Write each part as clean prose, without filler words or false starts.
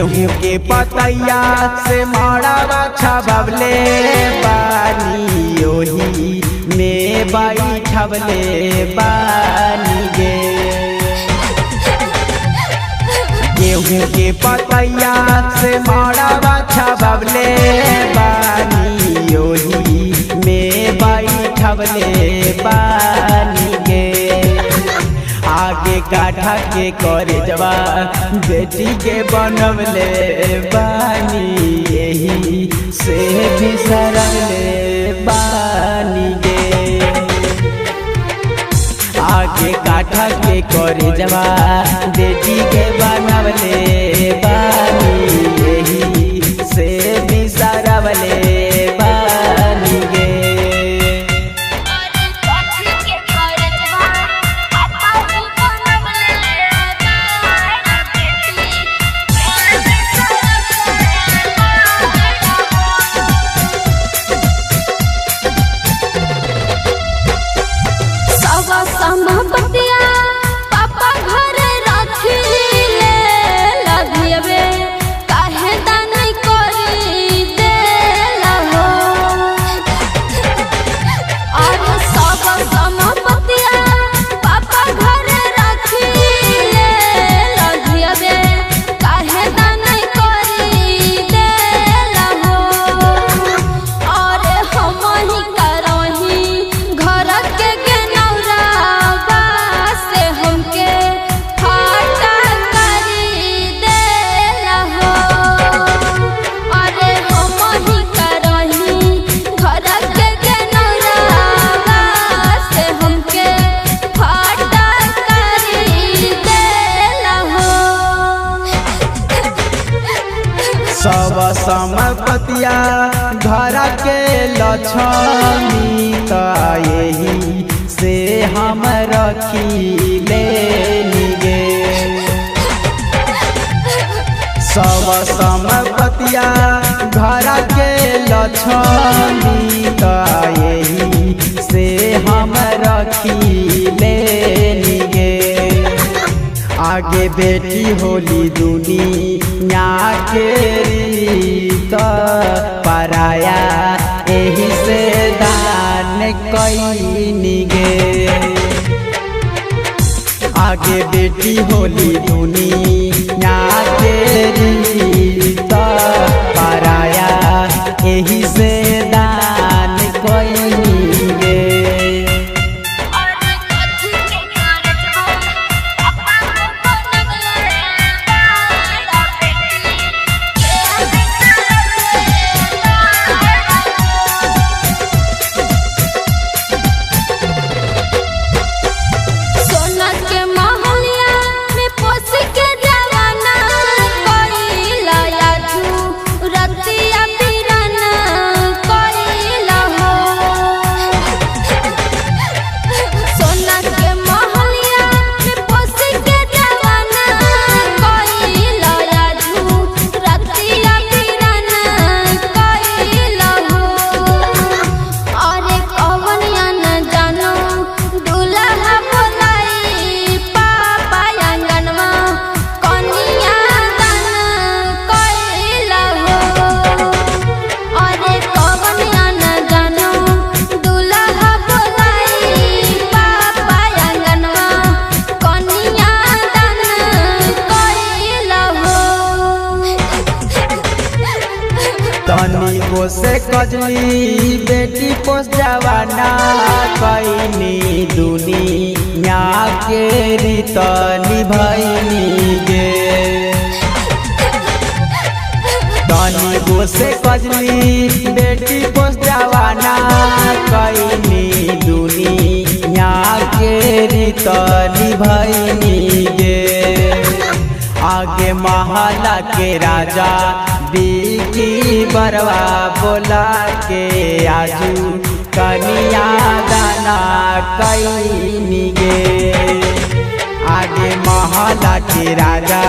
गेहूं के पतैया से मड़वा छबले बानी ओही में बैठबले बानी गे। गेहूं के पतैया से मड़वा छबले बानी ओही में बैठबले बानी गे। आगे काठा के करे जवा बेटी के बनवले बानी यही से भी सरवले बानी गे। आगे काठा के करे जवा बेटी के बनवले बानी यही से भी सरवले बानी गे। सब संपत्तिया घर के लक्ष्मी त यही से हम रखिले गे। सब संपत्तिया घर के लक्ष्मी त यही से हम रखिले गे। आगे बेटी होली दुनिया के रीत पराया एही से दान कईनी गे। आगे बेटी होली दुनिया के रीत पराया एही से दान कईनी गे। तनी से कजली बेटी पोस जवाना कईनी दुनिया के रीत निभैनी गे। तनी से कजली बेटी पोस जवाना कईनी दुनिया के रीत निभैनी गे। आगे महला के राजा बिकी बरवा बोला के आजू कनिया दाना कईनी गे। आगे महला के राजा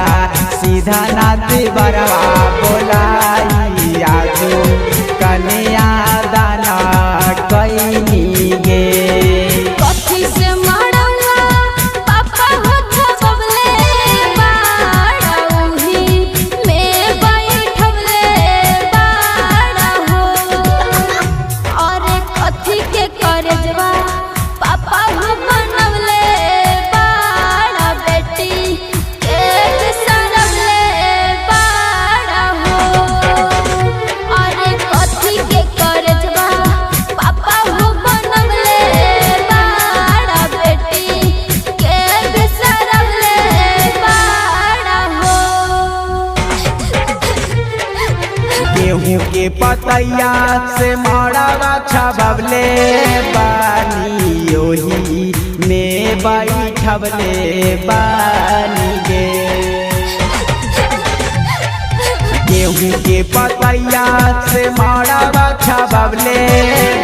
सीधा नाथ बरवा बोलाई आजू कनिया दाना कईनी गे। पापा हो गेहूं के पतैया से मड़वा छबले बानी ओही में बैठबले बानी गे। गेहूं के पतैया से मड़वा छबले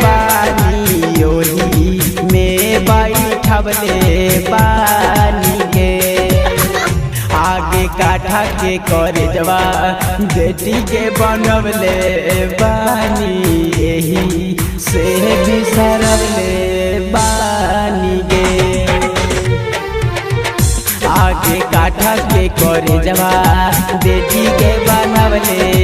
बानी ओही में बैठबले बानी गे। आगे काठा के करे जवा बेटी के बनवले बानी एही से बिसरवले बानी गे। आगे काठा के करे जवा बेटी के बनवले